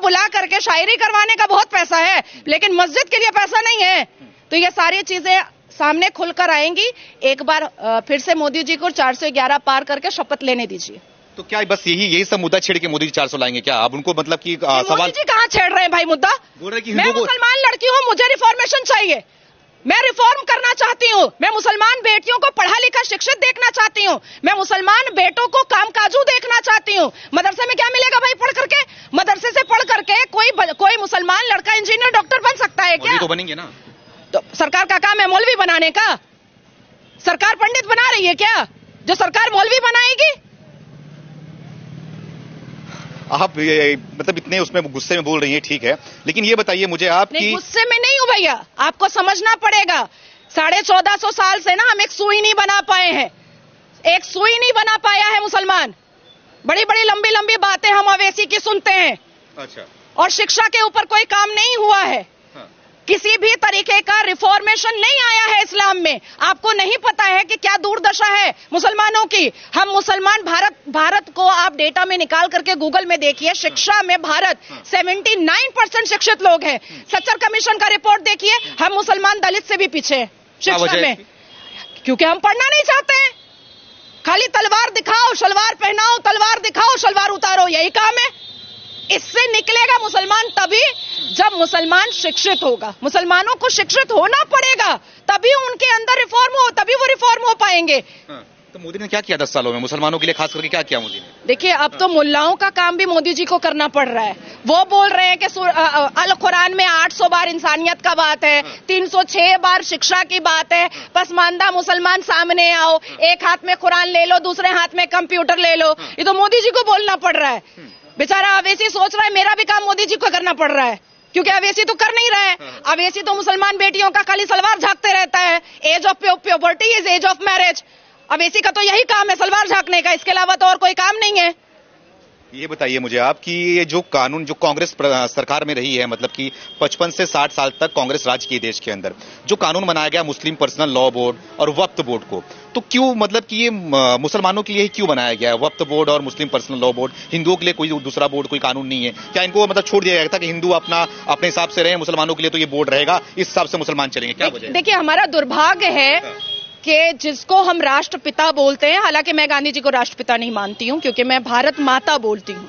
बुला करके शायरी करवाने का बहुत पैसा है, लेकिन मस्जिद के लिए पैसा नहीं है। तो ये सारी चीजें सामने खुलकर आएंगी। एक बार फिर से मोदी जी को 411 पार करके शपथ लेने दीजिए। तो क्या बस यही सब मुद्दा छेड़ के मोदी जी 400 लाएंगे क्या? अब उनको मतलब कि सवाल मोदी जी कहाँ छेड़ रहे हैं भाई मुद्दा? बोल रहे कि मैं मुसलमान लड़की हूँ, मुझे रिफॉर्मेशन चाहिए, मैं रिफॉर्म करना चाहती हूँ, मैं मुसलमान बेटियों को पढ़ा लिखा शिक्षित देखना चाहती हूँ, मैं मुसलमान बेटों को कामकाजू देखना चाहती हूँ। मदरसे में क्या मिलेगा भाई पढ़ करके? मदरसे से पढ़ करके कोई मुसलमान लड़का इंजीनियर डॉक्टर बन सकता है क्या? तो बनेंगे ना। तो सरकार का काम है मौलवी बनाने का? सरकार पंडित बना रही है क्या जो सरकार मौलवी बनाएगी? आप मतलब इतने उसमें गुस्से में बोल रही हैं, ठीक है, लेकिन ये बताइए मुझे आप कि गुस्से में नहीं हूं भैया, आपको समझना पड़ेगा। 1450 साल से ना हम एक सुई नहीं बना पाए हैं, एक सुई नहीं बना पाया है मुसलमान। बड़ी बड़ी लंबी लंबी बातें हम अवैसी की सुनते हैं। अच्छा। और शिक्षा के ऊपर कोई काम नहीं हुआ है। हाँ। किसी भी तरीके का रिफॉर्मेशन नहीं आया है इस्लाम में। आपको नहीं पता है कि क्या दुर्दशा है मुसलमानों की। हम मुसलमान भारत को आप डेटा में निकाल करके गूगल में देखिए, शिक्षा में भारत 79% शिक्षित लोग हैं। सच्चर कमीशन का रिपोर्ट देखिए, हम मुसलमान दलित से भी पीछे हैं शिक्षा में, क्योंकि हम पढ़ना नहीं चाहते हैं। खाली तलवार दिखाओ, शलवार पहनाओ, तलवार दिखाओ, शलवार उतारो, यही काम है। इससे निकलेगा मुसलमान तभी जब मुसलमान शिक्षित होगा। मुसलमानों को शिक्षित होना पड़ेगा, तभी उनके अंदर रिफॉर्म हो, तभी वो रिफॉर्म हो पाएंगे। तो मोदी ने क्या किया 10 सालों में मुसलमानों के लिए, खास करके क्या किया मोदी ने? देखिए, अब तो मुल्लाओं का काम भी मोदी जी को करना पड़ रहा है। वो बोल रहे हैं कि अल कुरान में 800 बार इंसानियत का बात है, 306 बार शिक्षा की बात है। पसमानदा मुसलमान सामने आओ, एक हाथ में कुरान ले लो, दूसरे हाथ में कंप्यूटर ले लो। ये तो मोदी जी को बोलना पड़ रहा है। बेचारा अवैसी सोच रहा है मेरा भी काम मोदी जी को करना पड़ रहा है, क्योंकि अवैसी तो कर नहीं रहा है। अवैसी तो मुसलमान बेटियों का खाली सलवार झांकते रहता है। Age of puberty is age of marriage. Owaisi का तो यही काम है, सलवार झांकने का, इसके अलावा तो और कोई काम नहीं है। ये बताइए मुझे आप कि ये जो कानून जो कांग्रेस सरकार में रही है, मतलब कि 55 से 60 साल तक कांग्रेस राज की देश के अंदर, जो कानून बनाया गया मुस्लिम पर्सनल लॉ बोर्ड और वक्फ बोर्ड को, तो क्यों मतलब कि ये मुसलमानों के लिए ही क्यों बनाया गया है वक्फ बोर्ड और मुस्लिम पर्सनल लॉ बोर्ड? हिंदुओं के लिए कोई दूसरा बोर्ड, कोई कानून नहीं है क्या? इनको मतलब छोड़ दिया गया था कि हिंदू अपने हिसाब से रहे, मुसलमानों के लिए तो ये बोर्ड रहेगा, इस हिसाब से मुसलमान चलेंगे? क्या वजह है? देखिए, हमारा दुर्भाग्य है कि जिसको हम राष्ट्रपिता बोलते हैं, हालांकि मैं गांधी जी को राष्ट्रपिता नहीं मानती हूं, क्योंकि मैं भारत माता बोलती हूं।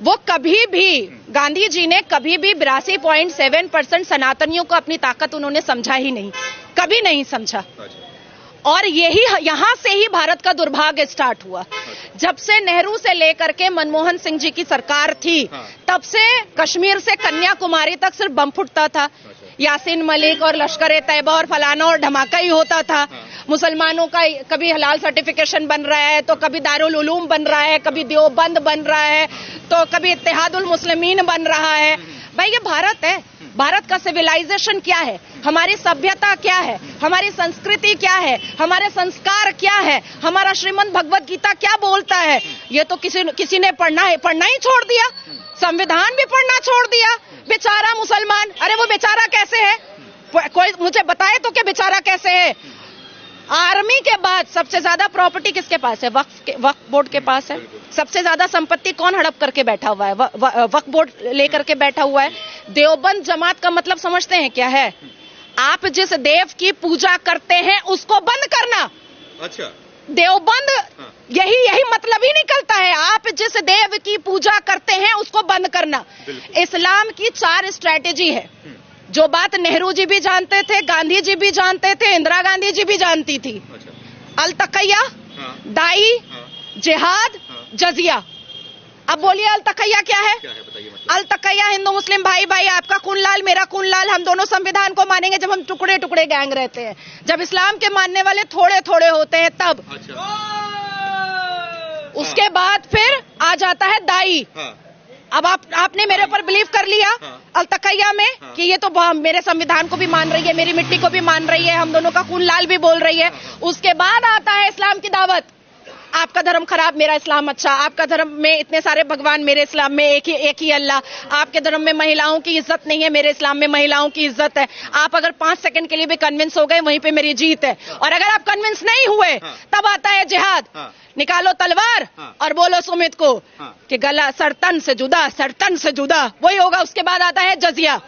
वो कभी भी, गांधी जी ने कभी भी 82.7% सनातनियों को अपनी ताकत उन्होंने समझा ही नहीं, कभी नहीं समझा। और यही यहां से ही भारत का दुर्भाग्य स्टार्ट हुआ। जब से नेहरू से लेकर के मनमोहन सिंह जी की सरकार थी, तब से कश्मीर से कन्याकुमारी तक सिर्फ बम फुटता था। यासीन मलिक और लश्कर ए तैयबा और फलाना और धमाका ही होता था। मुसलमानों का कभी हलाल सर्टिफिकेशन बन रहा है, तो कभी दारुल उलूम बन रहा है, कभी देवबंद बन रहा है, तो कभी इत्तेहादुल मुस्लिमीन बन रहा है। भाई, ये भारत है। भारत का सिविलाइजेशन क्या है, हमारी सभ्यता क्या है, हमारी संस्कृति क्या है, हमारे संस्कार क्या है, हमारा श्रीमद् भगवत गीता क्या बोलता है, ये तो किसी ने पढ़ना ही छोड़ दिया। संविधान भी पढ़ना छोड़ दिया। बेचारा मुसलमान, अरे वो बेचारा कैसे है? कोई मुझे बताए तो कि बेचारा कैसे है? आर्मी के बाद सबसे ज्यादा प्रॉपर्टी किसके पास है? वक्फ बोर्ड के पास है। सबसे ज्यादा संपत्ति कौन हड़प करके बैठा हुआ है? वक्फ बोर्ड लेकर के बैठा हुआ है। देवबंद जमात का मतलब समझते हैं क्या है? आप जिस देव की पूजा करते हैं उसको बंद करना। अच्छा, देवबंद यही मतलब ही निकलता है। आप जिस देव की पूजा करते हैं उसको बंद करना। इस्लाम की 4 स्ट्रैटेजी है, जो बात नेहरू जी भी जानते थे, गांधी जी भी जानते थे, इंदिरा गांधी जी भी जानती थी। अल तकैया, दाई, जिहाद, जजिया। अब बोलिए अल तकैया क्या है? अल तकैया, हिंदू मुस्लिम भाई भाई, आपका खून लाल मेरा खून लाल, हम दोनों संविधान को मानेंगे जब हम टुकड़े टुकड़े गैंग रहते हैं। जब इस्लाम के मानने वाले थोड़े थोड़े होते हैं तब। उसके बाद फिर आ जाता है दाई। अब आपने मेरे ऊपर बिलीव कर लिया अल तकैया में कि ये तो मेरे संविधान को भी मान रही है, मेरी मिट्टी को भी मान रही है, हम दोनों का खून लाल भी बोल रही है। उसके बाद आता है इस्लाम की दावत। आपका धर्म खराब, मेरा इस्लाम अच्छा, आपका धर्म में इतने सारे भगवान, मेरे इस्लाम में एक ही अल्लाह, आपके धर्म में महिलाओं की इज्जत नहीं है, मेरे इस्लाम में महिलाओं की इज्जत है। आप अगर 5 सेकंड के लिए भी कन्विंस हो गए, वहीं पे मेरी जीत है। और अगर आप कन्विंस नहीं हुए, तब आता है जिहाद। निकालो तलवार और बोलो सुमित को कि गला सरतन से जुदा, सरतन से जुदा, वही होगा। उसके बाद आता है जजिया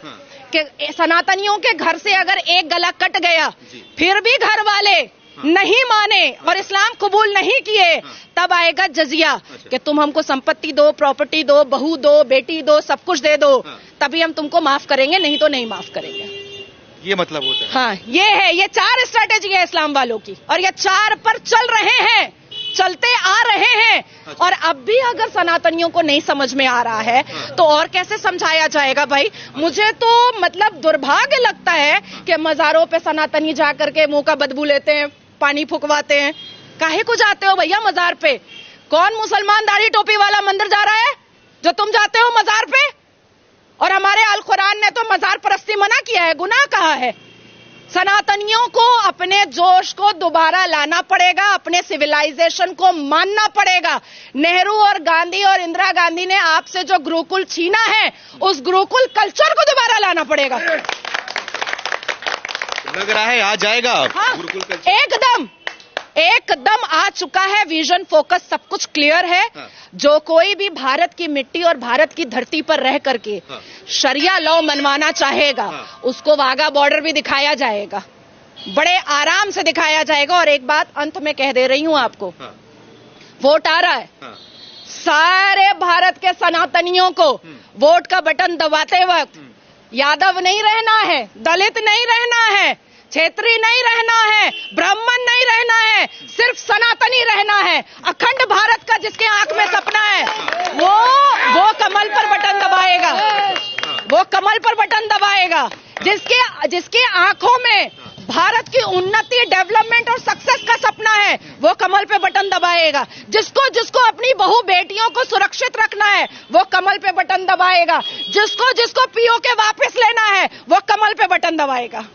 कि सनातनियों के घर से अगर एक गला कट गया, फिर भी घर वाले नहीं माने और इस्लाम कबूल नहीं किए, तब आएगा जजिया कि तुम हमको संपत्ति दो, प्रॉपर्टी दो, बहू दो, बेटी दो, सब कुछ दे दो, तभी हम तुमको माफ करेंगे, नहीं तो नहीं माफ करेंगे। ये मतलब होता है। हाँ, ये 4 स्ट्रैटेजी है इस्लाम वालों की, और ये 4 पर चल रहे हैं, चलते आ रहे हैं। और अब भी अगर सनातनियों को नहीं समझ में आ रहा है तो और कैसे समझाया जाएगा भाई। मुझे तो मतलब दुर्भाग्य लगता है कि मजारों पे सनातनी जाकर के मुंह का बदबू लेते हैं, पानी फुकवाते हैं। काहे को जाते हो भैया मजार पे? कौन मुसलमान दाढ़ी टोपी वाला मंदिर जा रहा है जो तुम जाते हो मजार पे? और हमारे अल कुरान ने तो मजार परस्ती मना किया है, गुनाह कहा है। सनातनियों को अपने जोश को दोबारा लाना पड़ेगा, अपने सिविलाइजेशन को मानना पड़ेगा। नेहरू और गांधी और इंदिरा गांधी ने आपसे जो गुरुकुल छीना है, उस गुरुकुल कल्चर को दोबारा लाना पड़ेगा। लग रहा है आ जाएगा। हाँ, गुरुकुल कल्चर एकदम आ चुका है। विजन, फोकस, सब कुछ क्लियर है। जो कोई भी भारत की मिट्टी और भारत की धरती पर रह करके शरिया लॉ मनवाना चाहेगा, उसको वाघा बॉर्डर भी दिखाया जाएगा, बड़े आराम से दिखाया जाएगा। और एक बात अंत में कह दे रही हूं आपको, वोट आ रहा है, सारे भारत के सनातनियों को वोट का बटन दबाते वक्त यादव नहीं रहना है, दलित नहीं रहना है, क्षेत्रीय नहीं रहना है, ब्राह्मण नहीं रहना है, सिर्फ सनातनी रहना है। अखंड भारत का जिसके आंख में सपना है, वो कमल पर बटन दबाएगा, वो कमल पर बटन दबाएगा। जिसके आंखों में भारत की उन्नति, डेवलपमेंट और सक्सेस का सपना है, वो कमल पे बटन दबाएगा। जिसको अपनी बहू बेटियों को सुरक्षित रखना है, वो कमल पे बटन दबाएगा। जिसको पीओके वापस लेना है, वो कमल पे बटन दबाएगा।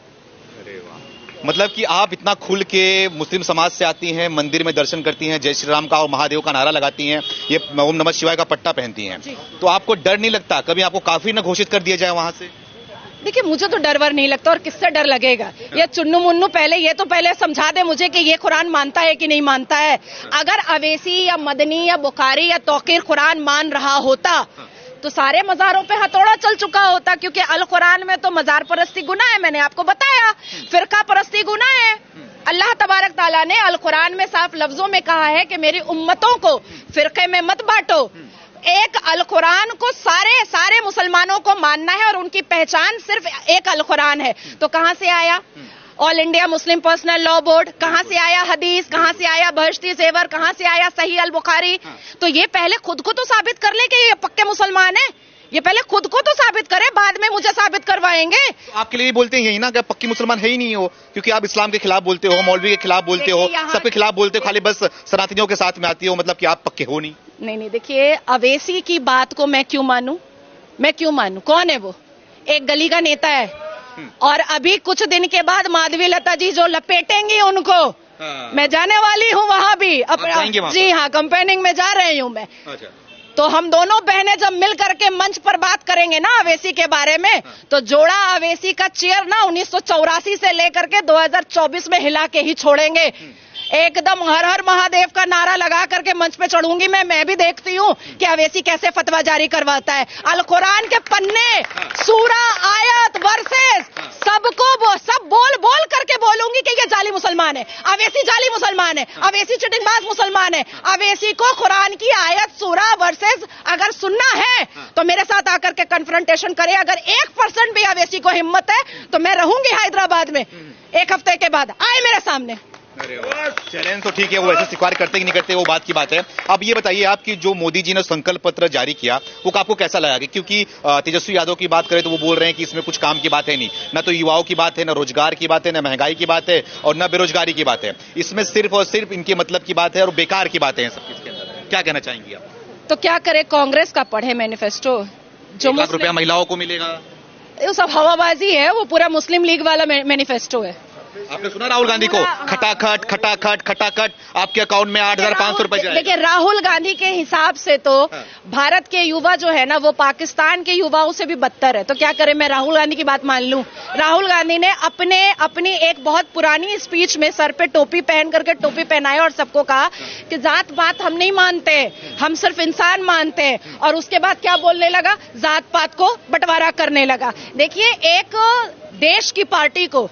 मतलब कि आप इतना खुल के मुस्लिम समाज से आती हैं, मंदिर में दर्शन करती हैं, जय श्री राम का और महादेव का नारा लगाती हैं, ये ओम नमः शिवाय का पट्टा पहनती हैं, तो आपको डर नहीं लगता कभी आपको काफिर न घोषित कर दिया जाए वहां से? देखिए, मुझे तो डर वर नहीं लगता, और किससे डर लगेगा? ये चुन्नू मुन्नू पहले समझा दे मुझे कि ये कुरान मानता है कि नहीं मानता है। अगर अवैसी या मदनी या बुखारी या तौकीर कुरान मान रहा होता तो सारे मजारों पे हथौड़ा चल चुका होता, क्योंकि अल कुरान में तो मजार परस्ती गुनाह है, मैंने आपको बताया, फिरका परस्ती गुनाह है। अल्लाह तबारक ताला ने अल कुरान में साफ लफ्जों में कहा है कि मेरी उम्मतों को फिरके में मत बांटो। एक अल कुरान को सारे मुसलमानों को मानना है, और उनकी पहचान सिर्फ एक अल कुरान है। तो कहां से आया all India Muslim personal law board? कहां से आया हदीस? कहां से आया बहश्ती ज़ेवर? कहां से आया सही अल बुखारी? तो ये पहले खुद को तो साबित कर ले कि ये पक्के मुसलमान है। ये पहले खुद को तो साबित करे, बाद में मुझे साबित करवाएंगे। तो आपके लिए बोलते हैं यही ना कि पक्की मुसलमान है ही नहीं हो, क्योंकि आप इस्लाम के खिलाफ बोलते हो, मौलवी के खिलाफ बोलते हो, सबके खिलाफ बोलते हो, खाली बस सनातनियों के साथ में आती हो, मतलब कि आप पक्के हो नहीं। नहीं, देखिए, अवैसी की बात को मैं क्यों मानूं? कौन है वो? एक गली का नेता है, और अभी कुछ दिन के बाद माधवी लता जी जो लपेटेंगी उनको, मैं जाने वाली हूँ वहां भी। जी हाँ, कंपेनिंग में जा रही हूँ मैं। तो हम दोनों बहनें जब मिल करके मंच पर बात करेंगे ना अवैसी के बारे में, तो जोड़ा अवैसी का चेयर ना 1984 से लेकर के 2024 में हिला के ही छोड़ेंगे। एकदम हर हर महादेव का नारा लगा करके मंच पे चढ़ूंगी मैं भी देखती हूँ कि अवैसी कैसे फतवा जारी करवाता है। अल कुरान के पन्ने, सूरा, आयत, वर्सेस सब बोल करके बोलूंगी कि ये जाली मुसलमान है, अवैसी जाली मुसलमान है, अवैसी चिटिंगबाज मुसलमान है। अवैसी को कुरान की आयत, सूरा, वर्सेस अगर सुनना है तो मेरे साथ आकर के कन्फ्रंटेशन करे। अगर 1% भी अवैसी को हिम्मत है तो मैं रहूंगी हैदराबाद में 1 हफ्ते के बाद, आए मेरे सामने। चैलेंज तो ठीक है, वो ऐसे स्वीकार करते कि नहीं करते वो बात की बात है। अब ये बताइए, आपकी जो मोदी जी ने संकल्प पत्र जारी किया वो आपको कैसा लगा? क्योंकि तेजस्वी यादव की बात करें तो वो बोल रहे हैं कि इसमें कुछ काम की बात है नहीं, ना तो युवाओं की बात है, ना रोजगार की बात है, ना महंगाई की बात है, और ना बेरोजगारी की बात है। इसमें सिर्फ और सिर्फ इनके मतलब की बात है और बेकार की बातें हैं सब इसके अंदर। क्या कहना चाहेंगी आप? तो क्या करे, कांग्रेस का पढ़े मैनिफेस्टो, जो 1 लाख रुपया महिलाओं को मिलेगा, वो सब हवाबाजी है, वो पूरा मुस्लिम लीग वाला मैनिफेस्टो है। आपने सुना राहुल गांधी को, खटाखट खटाखट खटाखट आपके अकाउंट में 8,500 रुपए जाए। देखिए राहुल गांधी के हिसाब से तो भारत के युवा जो है ना वो पाकिस्तान के युवाओं से भी बदतर है। तो क्या करें, मैं राहुल गांधी की बात मान लूं? राहुल गांधी ने अपनी एक बहुत पुरानी स्पीच में सर पे टोपी पहन करके टोपी पहनाया और सबको कहा कि जात पात हम नहीं मानते, हम सिर्फ इंसान मानते हैं। और उसके बाद क्या बोलने लगा? जात पात को बंटवारा करने लगा। देखिए एक देश की पार्टी को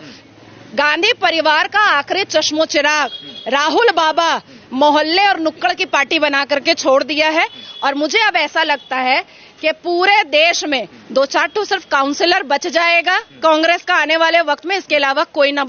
गांधी परिवार का आखिरी चश्मो चिराग राहुल बाबा मोहल्ले और नुक्कड़ की पार्टी बना करके छोड़ दिया है। और मुझे अब ऐसा लगता है कि पूरे देश में 2-4 सिर्फ काउंसिलर बच जाएगा कांग्रेस का आने वाले वक्त में, इसके अलावा कोई ना